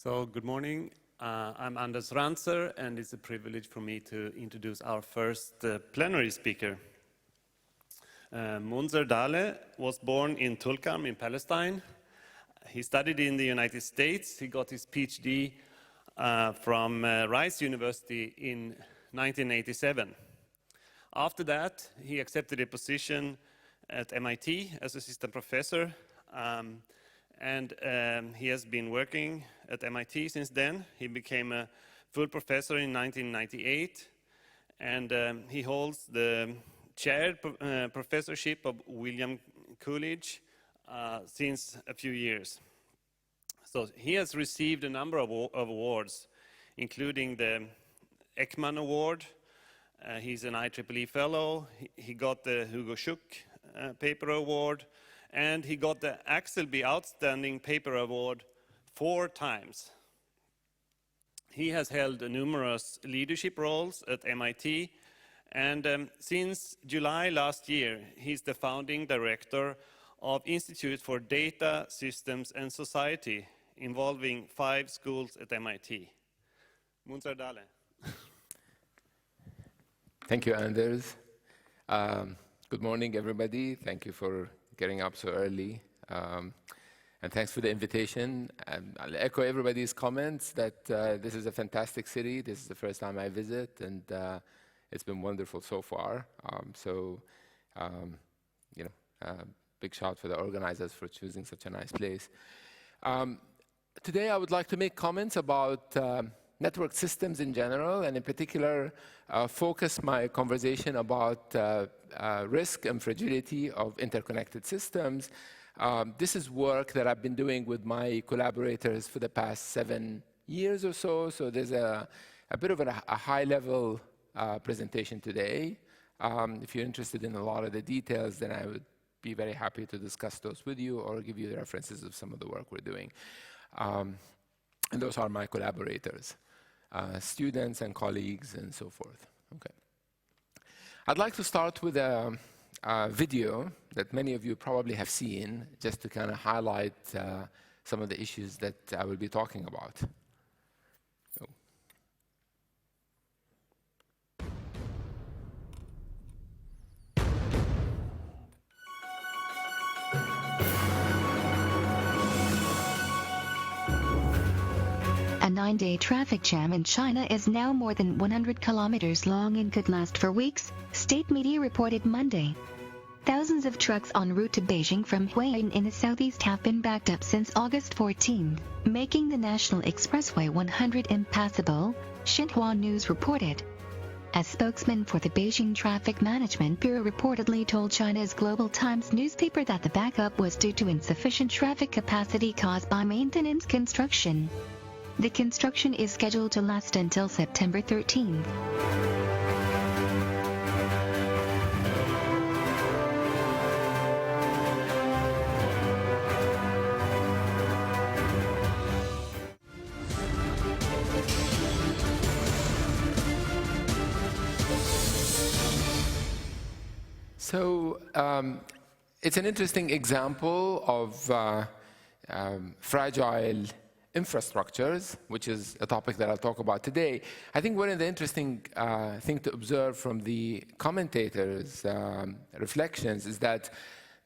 So, good morning. I'm Anders Ranzer, and it's a privilege for me to introduce our first plenary speaker. Munzer Dale was born in Tulkarm in Palestine. He studied in the United States. He got his PhD from Rice University in 1987. After that, he accepted a position at MIT as assistant professor, and he has been working at MIT since then. He became a full professor in 1998, and he holds the chaired professorship of William Coolidge since a few years. So he has received a number of awards, including the Ekman Award. He's an IEEE fellow. He got the Hugo Schuck Paper Award, and he got the Axelby Outstanding Paper Award 4 times. He has held numerous leadership roles at MIT, and since July last year, he's the founding director of Institute for Data, Systems and Society, involving 5 schools at MIT. Munzer Dale. Thank you, Anders. Good morning, everybody. Thank you for getting up so early. And thanks for the invitation. I'll echo everybody's comments that this is a fantastic city. This is the first time I visit, and it's been wonderful so far. Big shout for the organizers for choosing such a nice place. Today, I would like to make comments about network systems in general, and in particular, focus my conversation about risk and fragility of interconnected systems. This is work that I've been doing with my collaborators for the past 7 years or so. So there's a bit of a high-level presentation today. If you're interested in a lot of the details, then I would be very happy to discuss those with you or give you the references of some of the work we're doing. And those are my collaborators, students and colleagues and so forth. Okay. I'd like to start with a video that many of you probably have seen, just to kind of highlight some of the issues that I will be talking about. A 9-day traffic jam in China is now more than 100 kilometers long and could last for weeks, state media reported Monday. Thousands of trucks en route to Beijing from Huaiyin in the southeast have been backed up since August 14, making the National Expressway 100 impassable, Xinhua News reported. A spokesman for the Beijing Traffic Management Bureau reportedly told China's Global Times newspaper that the backup was due to insufficient traffic capacity caused by maintenance construction. The construction is scheduled to last until September 13th. So it's an interesting example of fragile infrastructures, which is a topic that I'll talk about today. I think one of the interesting things to observe from the commentators' reflections is that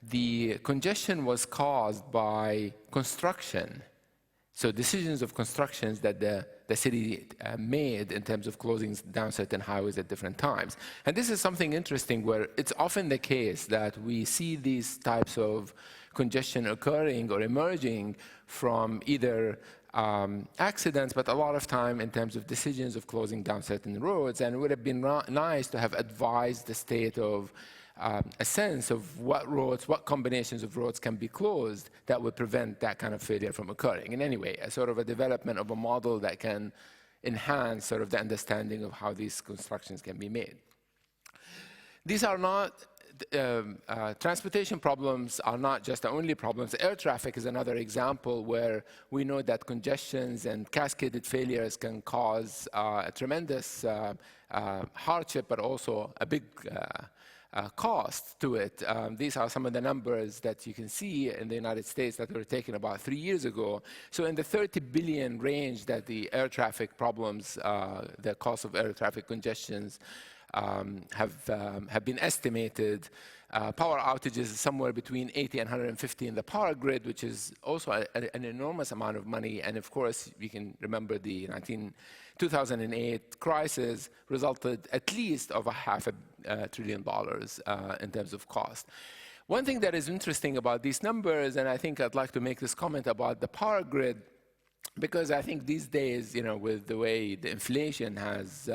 the congestion was caused by construction. So decisions of constructions that the city made in terms of closing down certain highways at different times. And this is something interesting where it's often the case that we see these types of congestion occurring or emerging from either accidents, but a lot of time in terms of decisions of closing down certain roads. And it would have been nice to have advised the state of a sense of what roads, what combinations of roads can be closed that would prevent that kind of failure from occurring. And anyway, a sort of a development of a model that can enhance sort of the understanding of how these constructions can be made. These are not transportation problems are not just the only problems. Air traffic is another example where we know that congestions and cascaded failures can cause a tremendous hardship, but also a big cost to it. These are some of the numbers that you can see in the United States that were taken about 3 years ago. So in the 30 billion range that the air traffic problems, the cost of air traffic congestions have been estimated. Power outages is somewhere between 80 and 150 in the power grid, which is also an enormous amount of money. And of course, you can remember the 2008 crisis resulted at least of $500 billion in terms of cost. One thing that is interesting about these numbers, and I think I'd like to make this comment about the power grid, because I think these days, with the way the inflation has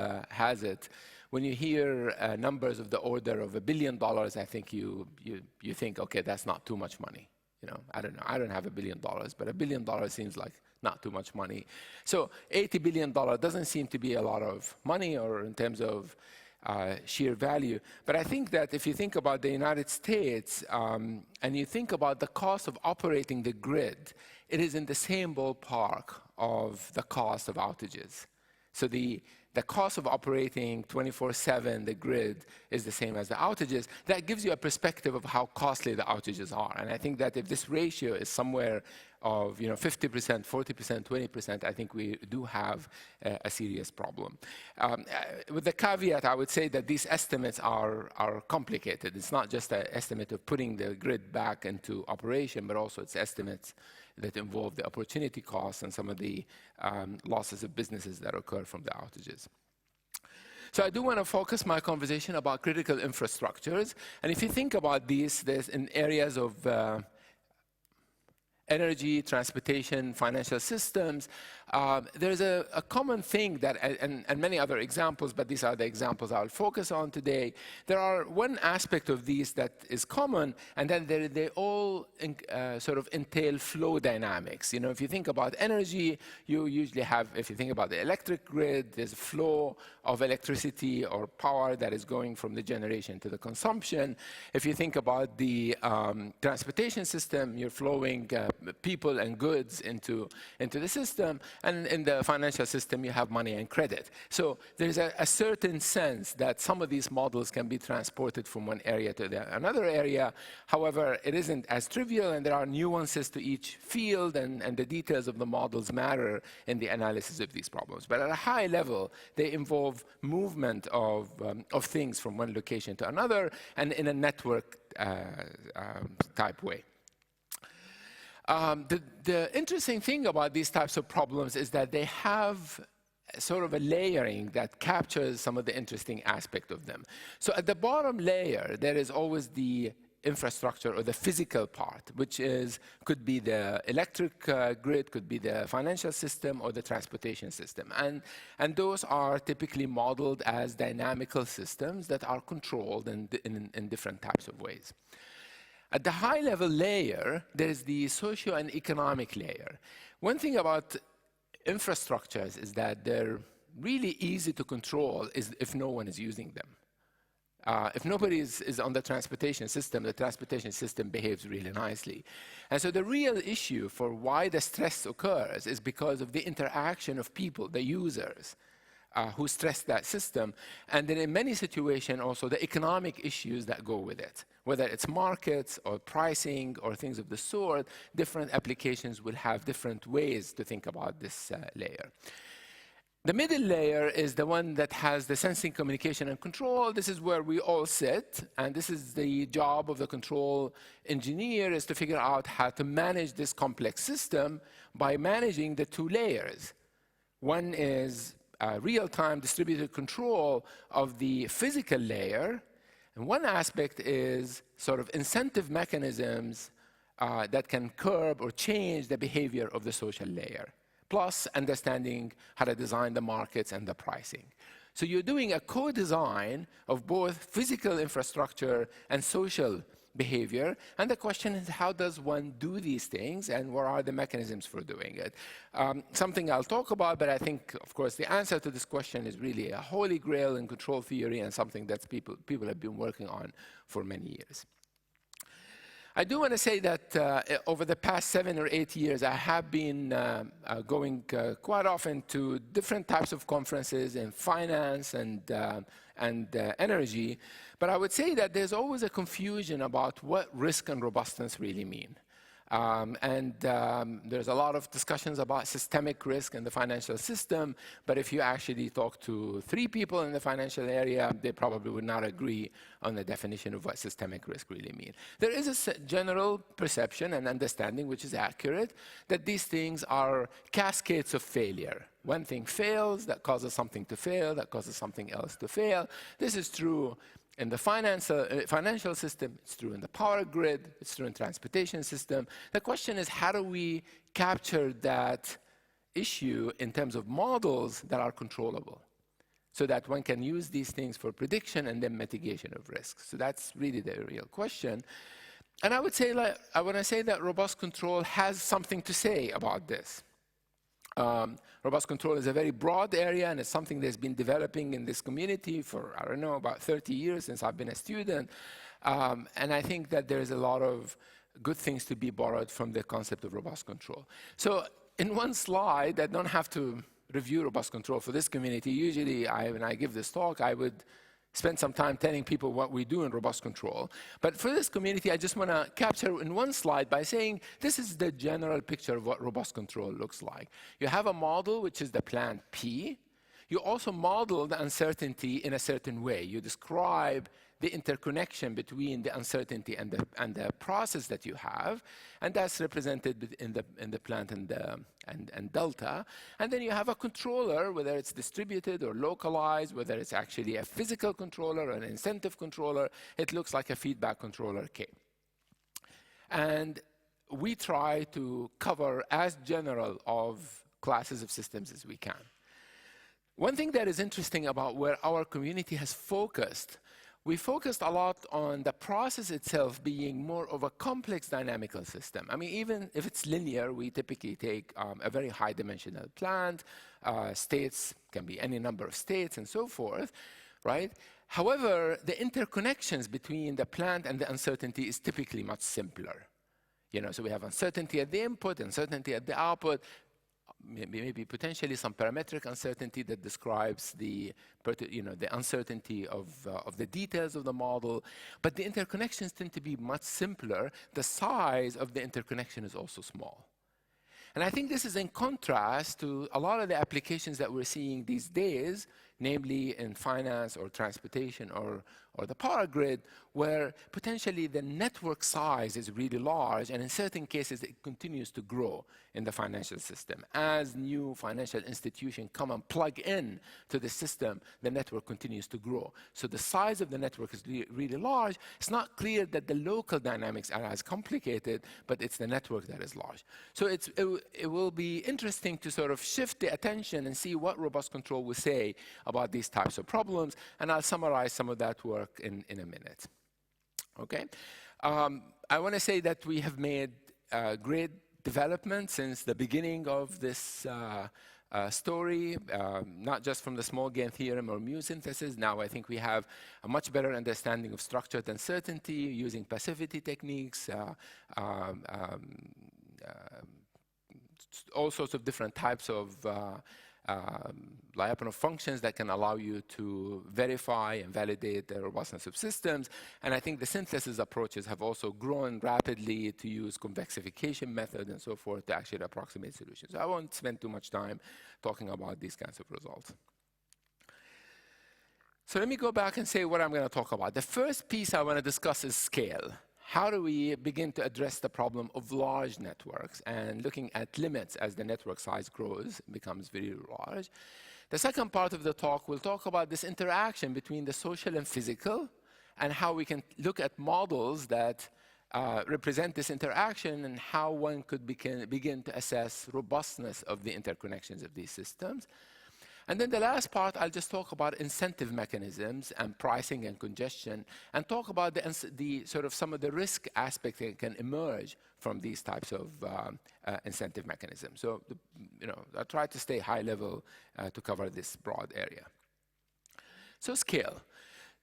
it, when you hear numbers of the order of $1 billion, I think you think, okay, that's not too much money. I don't know. I don't have $1 billion, but $1 billion seems like not too much money. So $80 billion doesn't seem to be a lot of money, or in terms of sheer value. But I think that if you think about the United States and you think about the cost of operating the grid, it is in the same ballpark of the cost of outages. So the cost of operating 24/7 the grid is the same as the outages. That gives you a perspective of how costly the outages are. And I think that if this ratio is somewhere of 50%, 40%, 20%, I think we do have a serious problem. With the caveat, I would say that these estimates are complicated. It's not just an estimate of putting the grid back into operation, but also it's estimates that involve the opportunity costs and some of the losses of businesses that occur from the outages. So I do want to focus my conversation about critical infrastructures. And if you think about these, there's in areas of energy, transportation, financial systems, there's a common thing that, and many other examples, but these are the examples I'll focus on today. There are one aspect of these that is common, and then they all sort of entail flow dynamics. If you think about energy, you usually have, if you think about the electric grid, there's a flow of electricity or power that is going from the generation to the consumption. If you think about the transportation system, you're flowing people and goods into the system. And in the financial system, you have money and credit. So there's a certain sense that some of these models can be transported from one area to another area. However, it isn't as trivial, and there are nuances to each field, and the details of the models matter in the analysis of these problems. But at a high level, they involve movement of things from one location to another, and in a network type way. The interesting thing about these types of problems is that they have sort of a layering that captures some of the interesting aspect of them. So at the bottom layer, there is always the infrastructure or the physical part, which could be the electric grid, could be the financial system, or the transportation system. And those are typically modeled as dynamical systems that are controlled in different types of ways. At the high-level layer, there is the socio and economic layer. One thing about infrastructures is that they're really easy to control if no one is using them. If nobody is on the transportation system behaves really nicely. And so the real issue for why the stress occurs is because of the interaction of people, the users, who stress that system, and then in many situations also the economic issues that go with it. Whether it's markets or pricing or things of the sort, different applications will have different ways to think about this layer. The middle layer is the one that has the sensing, communication, and control. This is where we all sit, and this is the job of the control engineer, is to figure out how to manage this complex system by managing the two layers. One is real-time distributed control of the physical layer, and one aspect is sort of incentive mechanisms that can curb or change the behavior of the social layer, plus understanding how to design the markets and the pricing. So you're doing a co-design of both physical infrastructure and social behavior, and the question is, how does one do these things, and what are the mechanisms for doing it? Something I'll talk about, but I think, of course, the answer to this question is really a holy grail in control theory, and something that people have been working on for many years. I do want to say that over the past 7 or 8 years, I have been going quite often to different types of conferences in finance and energy. But I would say that there's always a confusion about what risk and robustness really mean. There's a lot of discussions about systemic risk in the financial system, but if you actually talk to 3 people in the financial area, they probably would not agree on the definition of what systemic risk really means. There is a general perception and understanding, which is accurate, that these things are cascades of failure. One thing fails, that causes something to fail, that causes something else to fail. This is true in the financial system, it's true in the power grid, it's true in the transportation system. The question is, how do we capture that issue in terms of models that are controllable, so that one can use these things for prediction and then mitigation of risks? So that's really the real question. And I would say, I want to say that robust control has something to say about this. Robust control is a very broad area, and it's something that's been developing in this community for, I don't know, about 30 years since I've been a student. And I think that there's a lot of good things to be borrowed from the concept of robust control. So in one slide, I don't have to review robust control for this community. Usually, when I give this talk, I would spend some time telling people what we do in robust control. But for this community, I just want to capture in one slide by saying this is the general picture of what robust control looks like. You have a model, which is the plan P. You also model the uncertainty in a certain way. You describe the interconnection between the uncertainty and the process that you have, and that's represented in the plant and delta. And then you have a controller, whether it's distributed or localized, whether it's actually a physical controller or an incentive controller. It looks like a feedback controller K. And we try to cover as general of classes of systems as we can. One thing that is interesting about where our community has focused, we focused a lot on the process itself being more of a complex dynamical system. I mean, even if it's linear, we typically take a very high-dimensional plant. States can be any number of states and so forth, right? However, the interconnections between the plant and the uncertainty is typically much simpler. So we have uncertainty at the input, uncertainty at the output, maybe potentially some parametric uncertainty that describes the uncertainty of the details of the model. But the interconnections tend to be much simpler. The size of the interconnection is also small. And I think this is in contrast to a lot of the applications that we're seeing these days, namely in finance or transportation or the power grid, where potentially the network size is really large, and in certain cases it continues to grow in the financial system. As new financial institutions come and plug in to the system, the network continues to grow. So the size of the network is really large. It's not clear that the local dynamics are as complicated, but it's the network that is large. So it will be interesting to sort of shift the attention and see what robust control will say about these types of problems, and I'll summarize some of that work in a minute. Okay, I want to say that we have made great development since the beginning of this story, not just from the small gain theorem or mu synthesis. Now I think we have a much better understanding of structured uncertainty using passivity techniques, all sorts of different types of Lyapunov functions that can allow you to verify and validate the robustness of systems. And I think the synthesis approaches have also grown rapidly to use convexification method and so forth to actually approximate solutions. I won't spend too much time talking about these kinds of results. So let me go back and say what I'm going to talk about. The first piece I want to discuss is scale. How do we begin to address the problem of large networks and looking at limits as the network size grows, becomes very large? The second part of the talk will talk about this interaction between the social and physical and how we can look at models that represent this interaction and how one could begin to assess robustness of the interconnections of these systems. And then the last part, I'll just talk about incentive mechanisms and pricing and congestion, and talk about the sort of some of the risk aspects that can emerge from these types of incentive mechanisms. So, I try to stay high level to cover this broad area. So scale.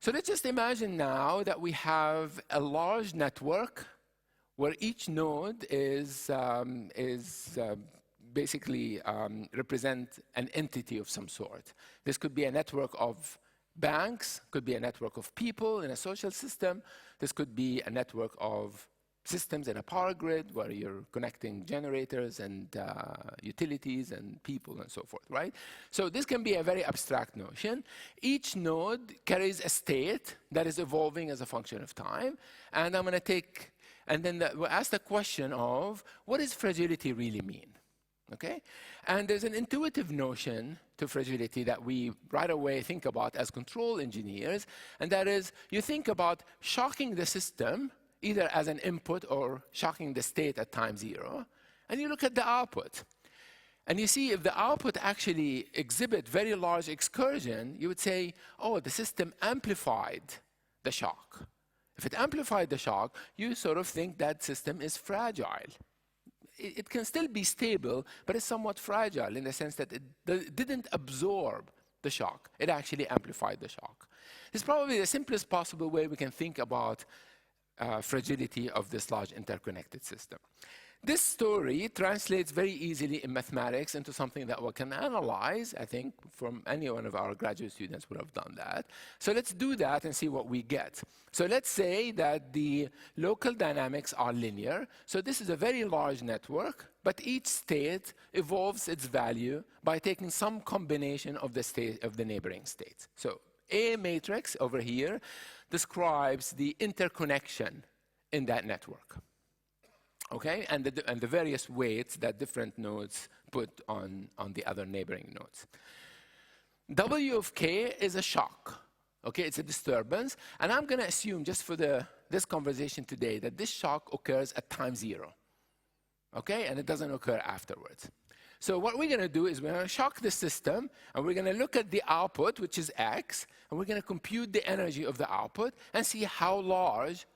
So let's just imagine now that we have a large network where each node is basically represent an entity of some sort. This could be a network of banks, could be a network of people in a social system. This could be a network of systems in a power grid where you're connecting generators and utilities and people and so forth, right? So this can be a very abstract notion. Each node carries a state that is evolving as a function of time. And I'm going to take, and then we'll ask the question of, what does fragility really mean? Okay? And there's an intuitive notion to fragility that we right away think about as control engineers, and that is, you think about shocking the system either as an input or shocking the state at time 0, and you look at the output. And you see if the output actually exhibit very large excursion, you would say, oh, the system amplified the shock. If it amplified the shock, you sort of think that system is fragile. It can still be stable, but it's somewhat fragile in the sense that it didn't absorb the shock. It actually amplified the shock. It's probably the simplest possible way we can think about fragility of this large interconnected system. This story translates very easily in mathematics into something that we can analyze. I think from any one of our graduate students would have done that. So let's do that and see what we get. So let's say that the local dynamics are linear. So this is a very large network, but each state evolves its value by taking some combination of the neighboring states. So A matrix over here describes the interconnection in that network. Okay, and the various weights that different nodes put on the other neighboring nodes. W of k is a shock. Okay, it's a disturbance, and I'm going to assume just for this conversation today that this shock occurs at time 0. Okay, and it doesn't occur afterwards. So what we're going to do is we're going to shock the system, and we're going to look at the output, which is x, and we're going to compute the energy of the output and see how large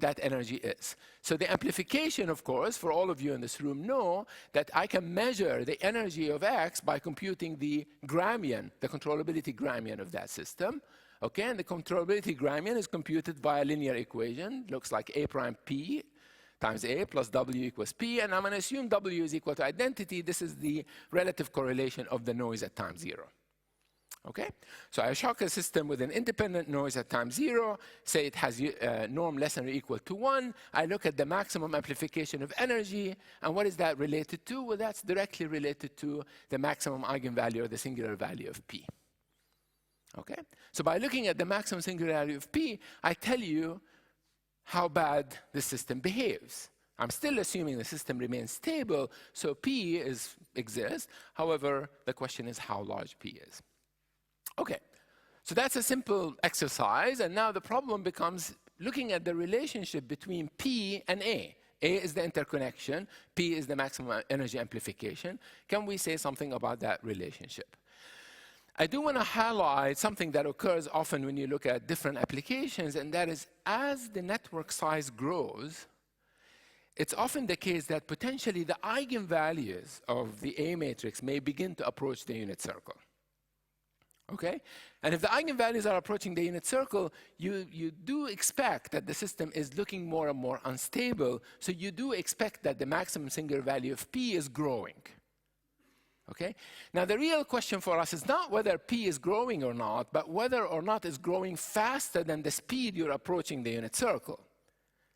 that energy is. So the amplification, of course, for all of you in this room know that I can measure the energy of x by computing the Gramian, the controllability Gramian of that system. Okay, and the controllability Gramian is computed by a linear equation. Looks like A prime P times A plus W equals P, and I'm going to assume W is equal to identity. This is the relative correlation of the noise at time 0. Okay, so I shock a system with an independent noise at time 0, say it has norm less than or equal to 1. I look at the maximum amplification of energy, and what is that related to? Well, that's directly related to the maximum eigenvalue or the singular value of P. Okay, so by looking at the maximum singular value of P, I tell you how bad the system behaves. I'm still assuming the system remains stable, so P exists. However, the question is how large P is. Okay, so that's a simple exercise, and now the problem becomes looking at the relationship between P and A. A is the interconnection, P is the maximum energy amplification. Can we say something about that relationship? I do want to highlight something that occurs often when you look at different applications, and that is as the network size grows, it's often the case that potentially the eigenvalues of the A matrix may begin to approach the unit circle. Okay? And if the eigenvalues are approaching the unit circle, you do expect that the system is looking more and more unstable, so you do expect that the maximum singular value of P is growing. Okay? Now the real question for us is not whether P is growing or not, but whether or not it's growing faster than the speed you're approaching the unit circle.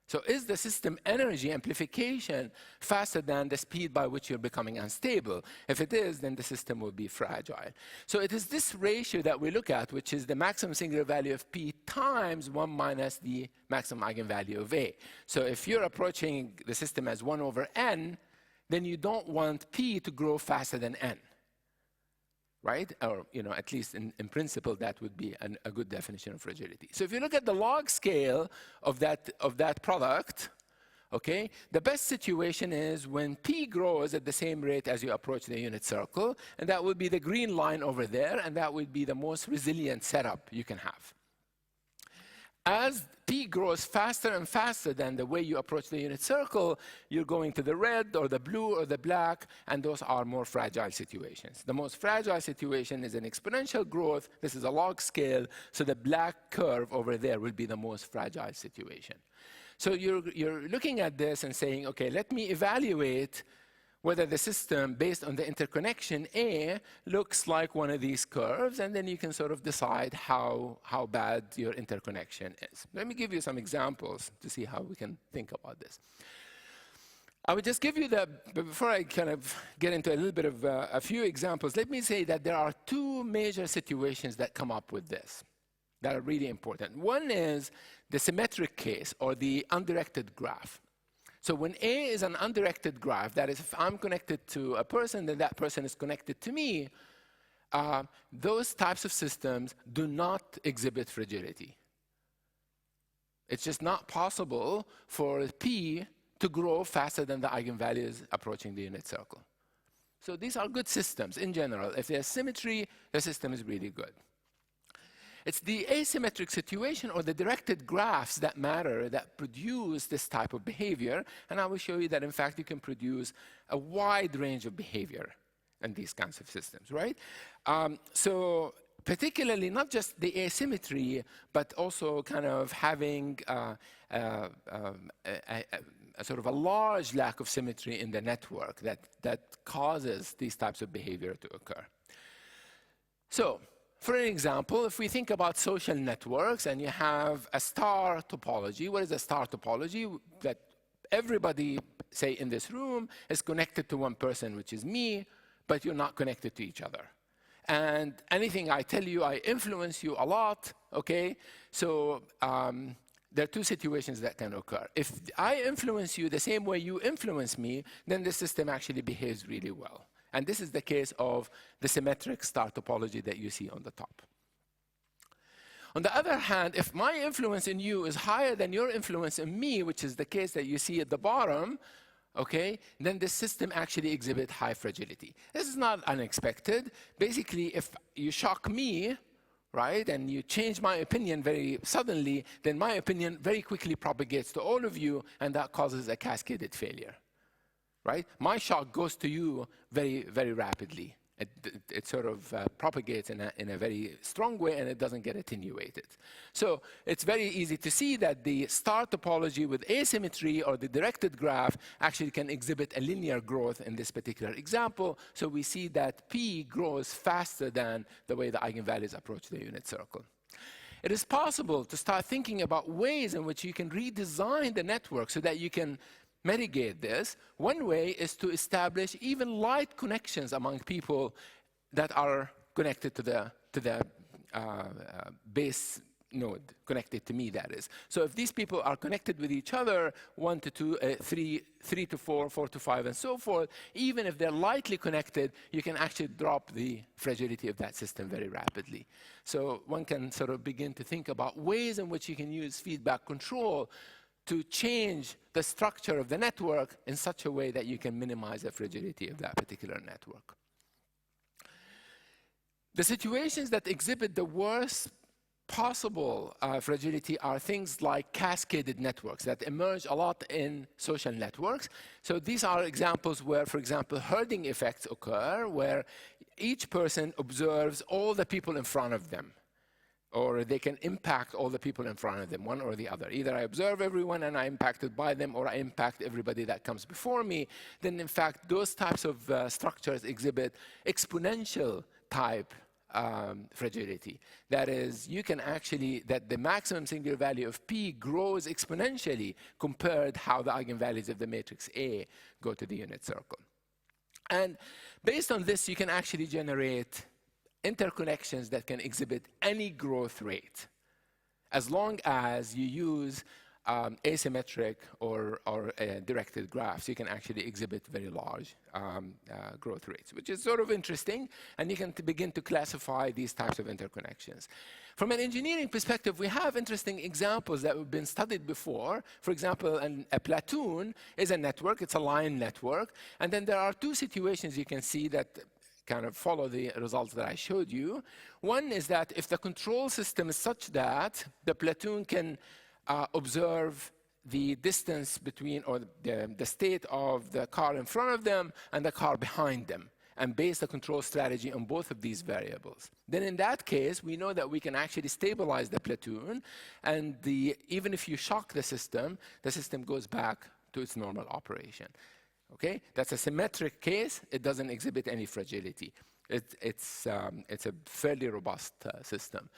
So is the system energy amplification faster than the speed by which you're becoming unstable? If it is, then the system will be fragile. So it is this ratio that we look at, which is the maximum singular value of P times 1 minus the maximum eigenvalue of A. So if you're approaching the system as 1 over n, then you don't want P to grow faster than n. Right? Or, at least in principle, that would be a good definition of fragility. So if you look at the log scale of that product, okay, the best situation is when P grows at the same rate as you approach the unit circle, and that would be the green line over there, and that would be the most resilient setup you can have. As P grows faster and faster than the way you approach the unit circle, you're going to the red or the blue or the black, and those are more fragile situations. The most fragile situation is an exponential growth. This is a log scale, so the black curve over there will be the most fragile situation. So you're looking at this and saying, okay, let me evaluate whether the system, based on the interconnection A, looks like one of these curves, and then you can sort of decide how bad your interconnection is. Let me give you some examples to see how we can think about this. I would just give you before I kind of get into a little bit of a few examples, let me say that there are two major situations that come up with this that are really important. One is the symmetric case, or the undirected graph. So when A is an undirected graph, that is, if I'm connected to a person, then that person is connected to me, those types of systems do not exhibit fragility. It's just not possible for P to grow faster than the eigenvalues approaching the unit circle. So these are good systems in general. If there's symmetry, the system is really good. It's the asymmetric situation or the directed graphs that matter, that produce this type of behavior. And I will show you that, in fact, you can produce a wide range of behavior in these kinds of systems, right? So particularly not just the asymmetry, but also kind of having a sort of a large lack of symmetry in the network that causes these types of behavior to occur. So, for an example, if we think about social networks and you have a star topology, what is a star topology? That everybody, say in this room, is connected to one person, which is me, but you're not connected to each other. And anything I tell you, I influence you a lot, okay? So there are two situations that can occur. If I influence you the same way you influence me, then the system actually behaves really well. And this is the case of the symmetric star topology that you see on the top. On the other hand, if my influence in you is higher than your influence in me, which is the case that you see at the bottom, okay, then the system actually exhibits high fragility. This is not unexpected. Basically, if you shock me, right, and you change my opinion very suddenly, then my opinion very quickly propagates to all of you, and that causes a cascaded failure. Right? My shock goes to you very, very rapidly. It sort of propagates in a very strong way, and it doesn't get attenuated. So it's very easy to see that the star topology with asymmetry, or the directed graph, actually can exhibit a linear growth in this particular example. So we see that P grows faster than the way the eigenvalues approach the unit circle. It is possible to start thinking about ways in which you can redesign the network so that you can mitigate this. One way is to establish even light connections among people that are connected to the base node, connected to me, that is. So if these people are connected with each other, 1 to 2, 3 to 4, 4 to 5, and so forth, even if they're lightly connected, you can actually drop the fragility of that system very rapidly. So one can sort of begin to think about ways in which you can use feedback control to change the structure of the network in such a way that you can minimize the fragility of that particular network. The situations that exhibit the worst possible fragility are things like cascaded networks that emerge a lot in social networks. So these are examples where, for example, herding effects occur, where each person observes all the people in front of them, or they can impact all the people in front of them, one or the other. Either I observe everyone and I'm impacted by them, or I impact everybody that comes before me. Then, in fact, those types of structures exhibit exponential type fragility. That is, you can actually, that the maximum singular value of P grows exponentially compared how the eigenvalues of the matrix A go to the unit circle. And based on this, you can actually generate interconnections that can exhibit any growth rate, as long as you use asymmetric or directed graphs. You can actually exhibit very large growth rates, which is sort of interesting, and you can begin to classify these types of interconnections. From an engineering perspective, we have interesting examples that have been studied before. For example, a platoon is a network, it's a line network, and then there are two situations you can see that kind of follow the results that I showed you. One is that if the control system is such that the platoon can observe the distance between, or the state of the car in front of them and the car behind them. and base the control strategy on both of these variables. Then in that case, we know that we can actually stabilize the platoon, and even if you shock the system goes back to its normal operation. Okay? That's a symmetric case. It doesn't exhibit any fragility. It's a fairly robust system.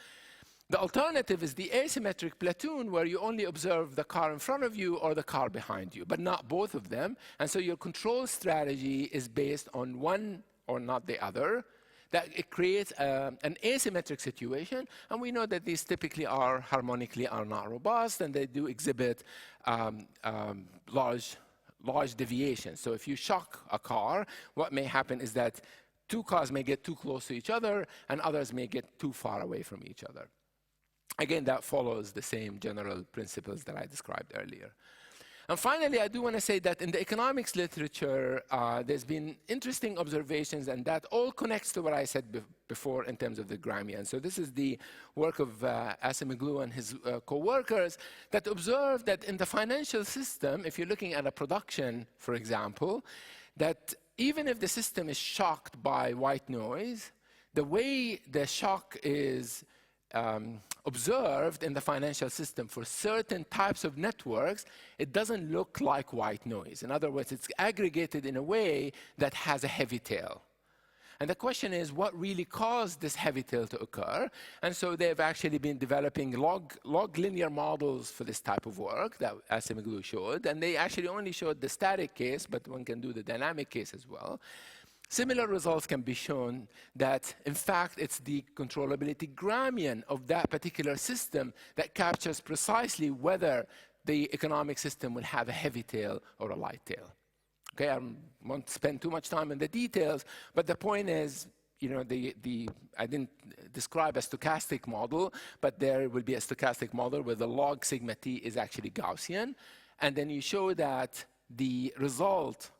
The alternative is the asymmetric platoon, where you only observe the car in front of you or the car behind you, but not both of them. And so your control strategy is based on one or not the other. That it creates an asymmetric situation, and we know that these typically are harmonically are not robust, and they do exhibit large deviations. So if you shock a car, what may happen is that two cars may get too close to each other, and others may get too far away from each other. Again, that follows the same general principles that I described earlier. And finally, I do want to say that in the economics literature, there's been interesting observations, and that all connects to what I said before in terms of the Gramian. So this is the work of Asimoglu and his co-workers that observed that in the financial system, if you're looking at a production, for example, that even if the system is shocked by white noise, the way the shock is observed in the financial system for certain types of networks, it doesn't look like white noise. In other words, it's aggregated in a way that has a heavy tail. And the question is, what really caused this heavy tail to occur? And so they've actually been developing log linear models for this type of work that Asimoglu showed. And they actually only showed the static case, but one can do the dynamic case as well. Similar results can be shown that, in fact, it's the controllability Gramian of that particular system that captures precisely whether the economic system will have a heavy tail or a light tail. Okay, I won't spend too much time on the details, but the point is, you know, I didn't describe a stochastic model, but there will be a stochastic model where the log sigma t is actually Gaussian, and then you show that the result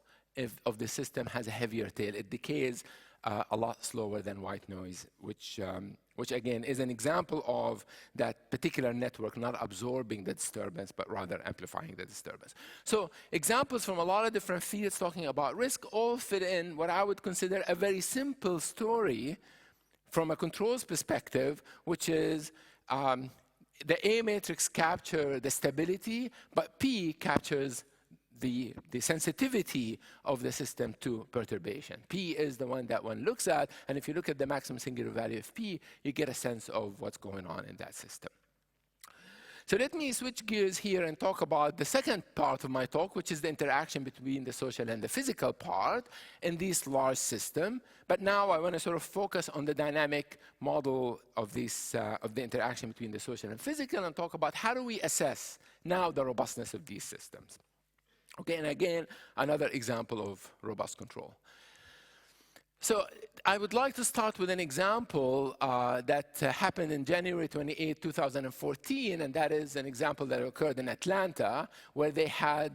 of the system has a heavier tail. It decays a lot slower than white noise, which again is an example of that particular network not absorbing the disturbance, but rather amplifying the disturbance. So examples from a lot of different fields talking about risk all fit in what I would consider a very simple story from a controls perspective, which is the A matrix captures the stability, but P captures the sensitivity of the system to perturbation. P is the one that one looks at, and if you look at the maximum singular value of P, you get a sense of what's going on in that system. So let me switch gears here and talk about the second part of my talk, which is the interaction between the social and the physical part in this large system. But now I want to sort of focus on the dynamic model of this, of the interaction between the social and physical, and talk about how do we assess now the robustness of these systems. Okay, and again, another example of robust control. So I would like to start with an example that happened in January 28, 2014, and that is an example that occurred in Atlanta, where they had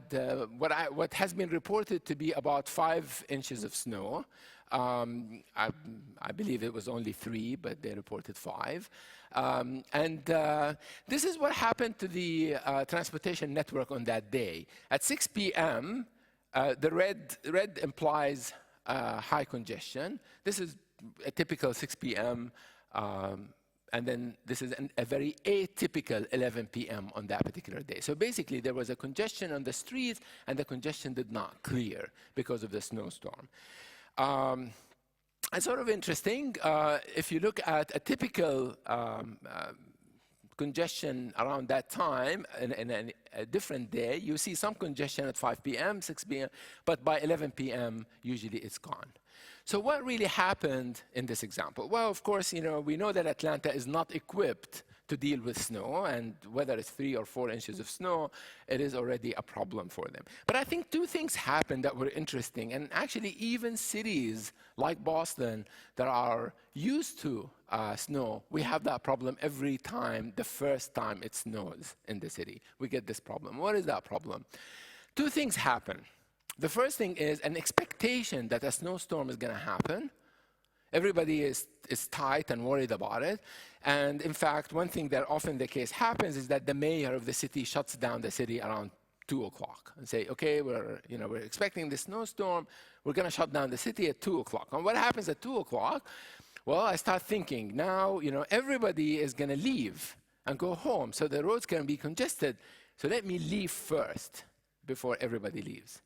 what has been reported to be about 5 inches of snow. I believe it was only 3, but they reported 5. This is what happened to the transportation network on that day. At 6 p.m., the red implies high congestion. This is a typical 6 p.m., and then this is a very atypical 11 p.m. on that particular day. So basically, there was a congestion on the streets, and the congestion did not clear because of the snowstorm. It's sort of interesting. If you look at a typical congestion around that time in a different day, you see some congestion at 5 p.m., 6 p.m., but by 11 p.m., usually it's gone. So what really happened in this example? Well, of course, you know, we know that Atlanta is not equipped to deal with snow, and whether it's 3 or 4 inches of snow, it is already a problem for them. But I think 2 things happened that were interesting, and actually even cities like Boston that are used to snow, we have that problem every time, the first time it snows in the city. We get this problem. What is that problem? 2 things happen. The first thing is an expectation that a snowstorm is going to happen. Everybody is tight and worried about it. And in fact, one thing that often the case happens is that the mayor of the city shuts down the city around 2 o'clock and say, okay, we're expecting this snowstorm. We're going to shut down the city at 2 o'clock. And what happens at 2 o'clock? Well, I start thinking, now, everybody is going to leave and go home, so the roads can be congested. So let me leave first before everybody leaves.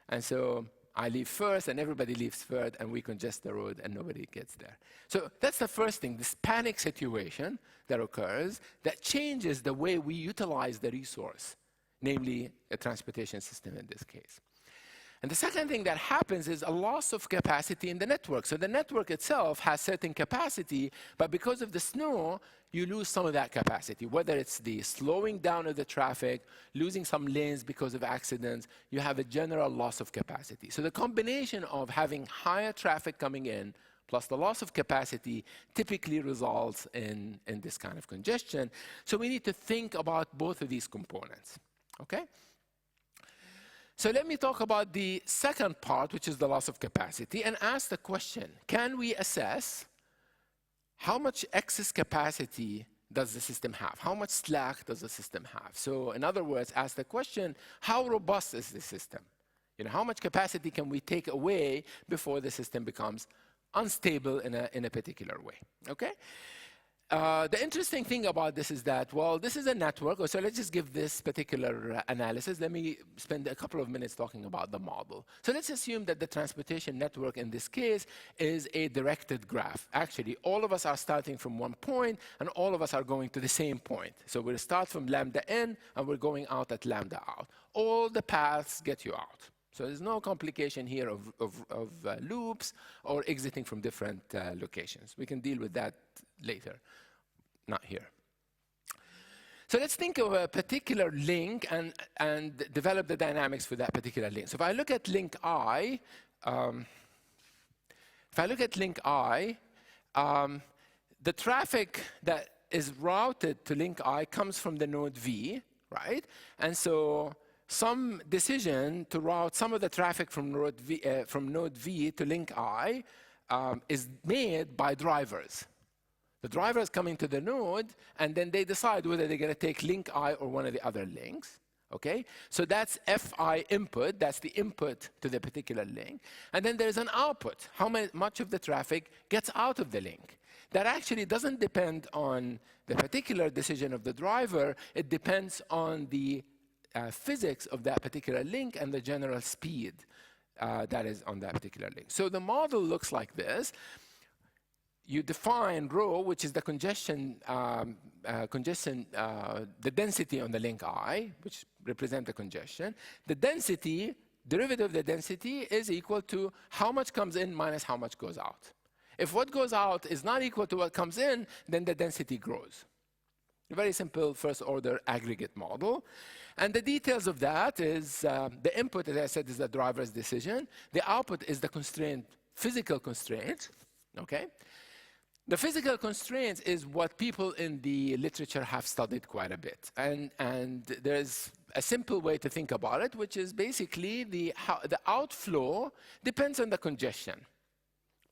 And so I leave first, and everybody leaves first, and we congest the road, and nobody gets there. So that's the first thing, this panic situation that occurs that changes the way we utilize the resource, namely a transportation system in this case. And the second thing that happens is a loss of capacity in the network. So the network itself has certain capacity, but because of the snow, you lose some of that capacity, whether it's the slowing down of the traffic, losing some lanes because of accidents, you have a general loss of capacity. So the combination of having higher traffic coming in plus the loss of capacity typically results in this kind of congestion. So we need to think about both of these components, okay? So let me talk about the second part, which is the loss of capacity, and ask the question, can we assess how much excess capacity does the system have? How much slack does the system have? So in other words, ask the question, how robust is the system? How much capacity can we take away before the system becomes unstable in a particular way, okay? The interesting thing about this is that, well, this is a network, so let's just give this particular analysis. Let me spend a couple of minutes talking about the model. So let's assume that the transportation network in this case is a directed graph. Actually, all of us are starting from one point, and all of us are going to the same point. So we'll start from lambda in, and we're going out at lambda out. All the paths get you out. So there's no complication here of loops or exiting from different locations. We can deal with that later, not here. So let's think of a particular link and develop the dynamics for that particular link. So if I look at link I, the traffic that is routed to link I comes from the node V, right? And so some decision to route some of the traffic from node V to link I is made by drivers. The driver is coming to the node, and then they decide whether they're going to take link I or one of the other links. Okay? So that's Fi input. That's the input to the particular link. And then there's an output. How much of the traffic gets out of the link? That actually doesn't depend on the particular decision of the driver. It depends on the physics of that particular link and the general speed that is on that particular link. So the model looks like this. You define rho, which is the congestion, the density on the link I, which represents the congestion. The density, derivative of the density, is equal to how much comes in minus how much goes out. If what goes out is not equal to what comes in, then the density grows. A very simple first-order aggregate model. And the details of that is the input, as I said, is the driver's decision. The output is the constraint, physical constraint, okay? The physical constraints is what people in the literature have studied quite a bit. And there's a simple way to think about it, which is basically the outflow depends on the congestion,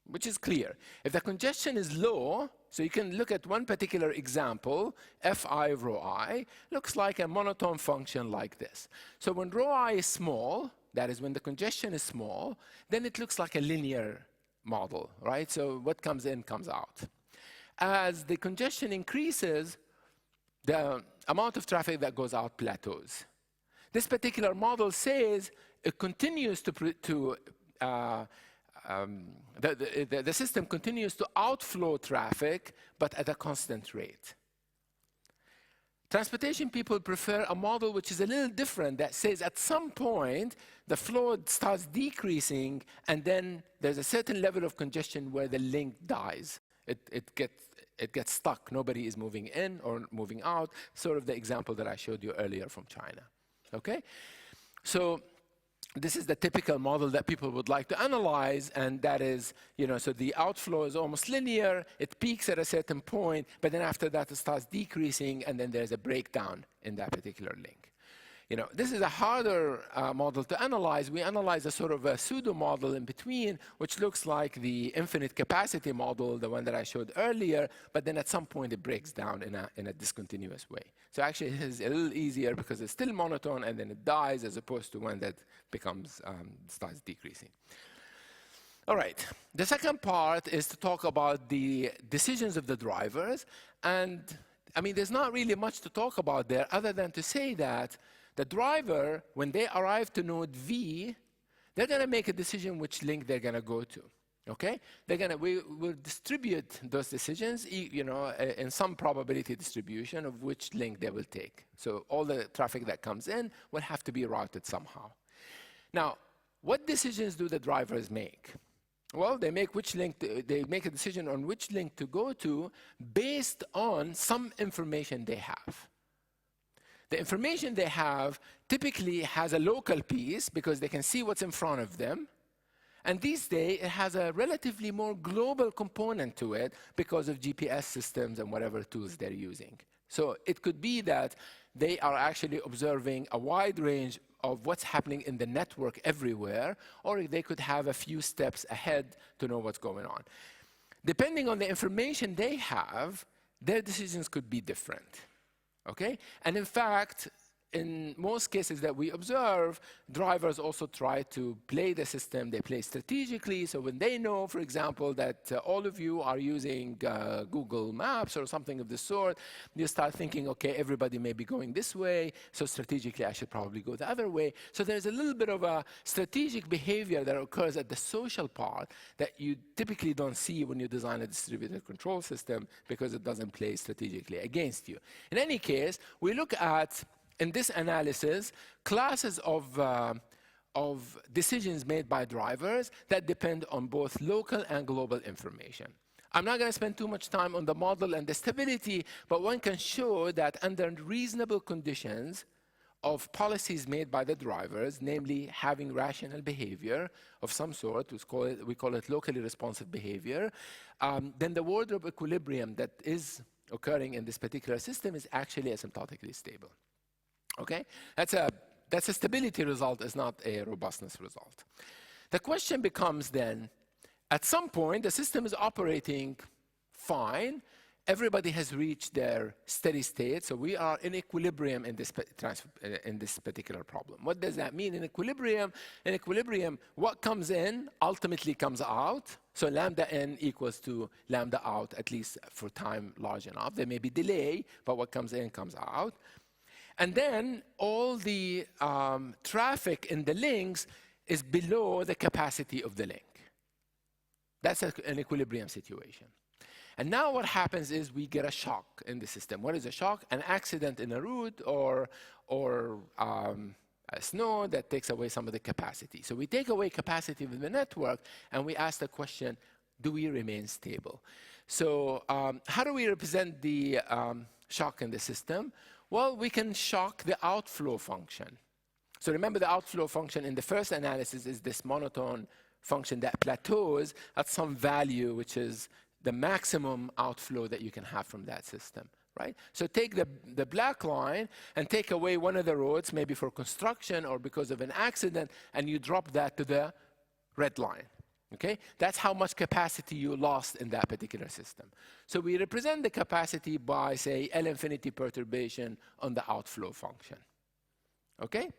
which is clear. If the congestion is low, so you can look at one particular example, Fi rho I, looks like a monotone function like this. So when rho I is small, that is when the congestion is small, then it looks like a linear model, right? So what comes in comes out. As the congestion increases, the amount of traffic that goes out plateaus. This particular model says it continues the system continues to outflow traffic, but at a constant rate. Transportation people prefer a model which is a little different, that says at some point the flow starts decreasing, and then there's a certain level of congestion where the link dies. It gets stuck. Nobody is moving in or moving out, sort of the example that I showed you earlier from China. Okay? So this is the typical model that people would like to analyze, and that is, so the outflow is almost linear, it peaks at a certain point, but then after that it starts decreasing, and then there's a breakdown in that particular link. This is a harder model to analyze. We analyze a sort of a pseudo model in between, which looks like the infinite capacity model, the one that I showed earlier, but then at some point it breaks down in a discontinuous way. So actually it is a little easier because it's still monotone and then it dies, as opposed to one that starts decreasing. All right, the second part is to talk about the decisions of the drivers. And I mean, there's not really much to talk about there other than to say that the driver, when they arrive to node V, they're going to make a decision which link they're going to go to. Okay? We will distribute those decisions, in some probability distribution of which link they will take. So all the traffic that comes in will have to be routed somehow. Now, what decisions do the drivers make? Well, they make a decision on which link to go to based on some information they have. The information they have typically has a local piece because they can see what's in front of them. And these days, it has a relatively more global component to it because of GPS systems and whatever tools they're using. So it could be that they are actually observing a wide range of what's happening in the network everywhere, or they could have a few steps ahead to know what's going on. Depending on the information they have, their decisions could be different. Okay? And in fact, in most cases that we observe, drivers also try to play the system. They play strategically. So when they know, for example, that all of you are using Google Maps or something of the sort, you start thinking, okay, everybody may be going this way, so strategically I should probably go the other way. So there's a little bit of a strategic behavior that occurs at the social part that you typically don't see when you design a distributed control system because it doesn't play strategically against you. In any case, we look at, in this analysis, classes of decisions made by drivers that depend on both local and global information. I'm not going to spend too much time on the model and the stability, but one can show that under reasonable conditions of policies made by the drivers, namely having rational behavior of some sort, we call it locally responsive behavior, then the wardrobe equilibrium that is occurring in this particular system is actually asymptotically stable. Okay? That's a stability result, is not a robustness result. The question becomes then, at some point, the system is operating fine. Everybody has reached their steady state, so we are in equilibrium in this particular problem. What does that mean in equilibrium? In equilibrium, what comes in ultimately comes out. So lambda n equals to lambda out, at least for time large enough. There may be delay, but what comes in comes out. And then all the traffic in the links is below the capacity of the link. That's an equilibrium situation. And now what happens is we get a shock in the system. What is a shock? An accident in a route or a snow that takes away some of the capacity. So we take away capacity of the network and we ask the question, do we remain stable? So how do we represent the shock in the system? Well, we can shock the outflow function. So remember, the outflow function in the first analysis is this monotone function that plateaus at some value, which is the maximum outflow that you can have from that system, right? So take the black line and take away one of the roads, maybe for construction or because of an accident, and you drop that to the red line. Okay? That's how much capacity you lost in that particular system. So we represent the capacity by, say, L infinity perturbation on the outflow function. Okay?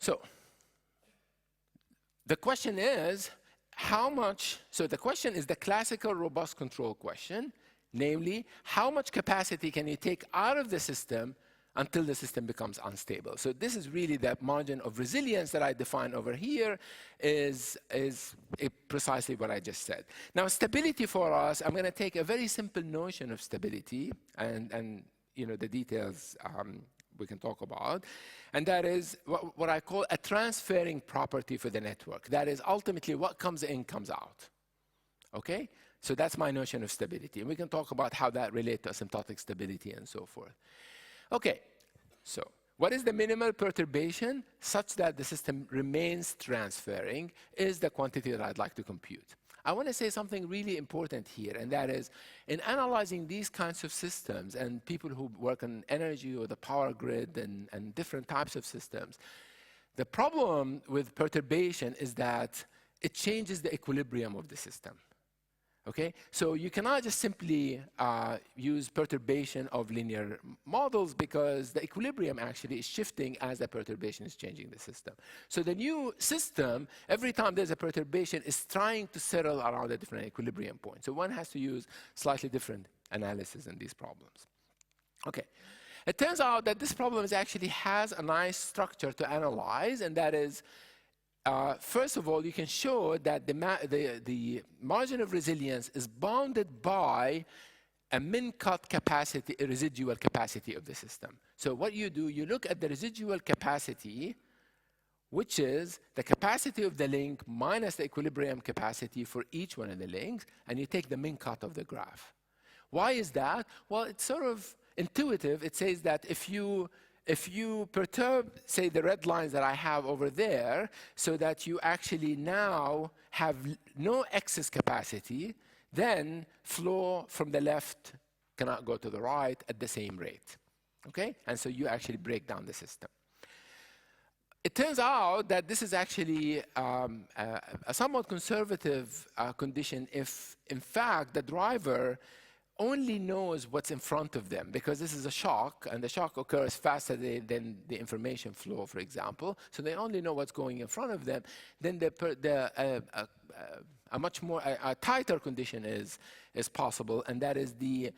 So the question is, how much, so the question is the classical robust control question, namely, how much capacity can you take out of the system until the system becomes unstable? So this is really the margin of resilience that I define over here is precisely what I just said. Now, stability for us, I'm going to take a very simple notion of stability, and the details we can talk about, and that is what I call a transferring property for the network. That is ultimately what comes in comes out. Okay? So that's my notion of stability, and we can talk about how that relates to asymptotic stability and so forth. Okay, so what is the minimal perturbation such that the system remains transferring is the quantity that I'd like to compute. I want to say something really important here, and that is, in analyzing these kinds of systems, and people who work on energy or the power grid and different types of systems, the problem with perturbation is that it changes the equilibrium of the system. Okay, so you cannot just simply use perturbation of linear models, because the equilibrium actually is shifting as the perturbation is changing the system. So the new system, every time there's a perturbation, is trying to settle around a different equilibrium point. So one has to use slightly different analysis in these problems. Okay, it turns out that this problem actually has a nice structure to analyze, and that is, first of all, you can show that the margin of resilience is bounded by a min-cut capacity, a residual capacity of the system. So what you do, you look at the residual capacity, which is the capacity of the link minus the equilibrium capacity for each one of the links, and you take the min-cut of the graph. Why is that? Well, it's sort of intuitive. It says that if you perturb, say, the red lines that I have over there, so that you actually now have no excess capacity, then flow from the left cannot go to the right at the same rate. Okay? And so you actually break down the system. It turns out that this is actually a somewhat conservative condition if, in fact, the driver only knows what's in front of them, because this is a shock, and the shock occurs faster than the information flow, for example. So they only know what's going in front of them. Then a much more tighter condition is possible, and that is the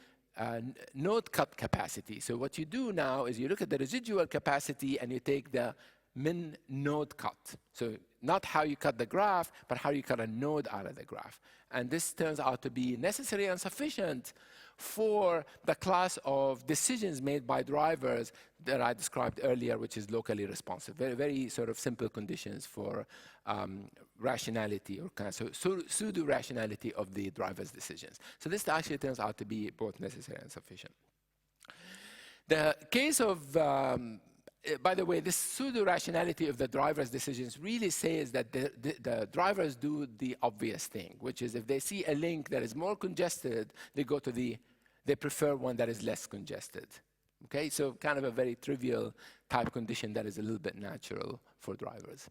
node cut capacity. So what you do now is you look at the residual capacity and you take the min node cut. So not how you cut the graph, but how you cut a node out of the graph. And this turns out to be necessary and sufficient for the class of decisions made by drivers that I described earlier, which is locally responsive. Very, very sort of simple conditions for rationality, or kind of pseudo-rationality of the driver's decisions. So this actually turns out to be both necessary and sufficient. The case of by the way, this pseudo-rationality of the driver's decisions really says that the drivers do the obvious thing, which is if they see a link that is more congested, they prefer one that is less congested. Okay, so kind of a very trivial type condition that is a little bit natural for drivers.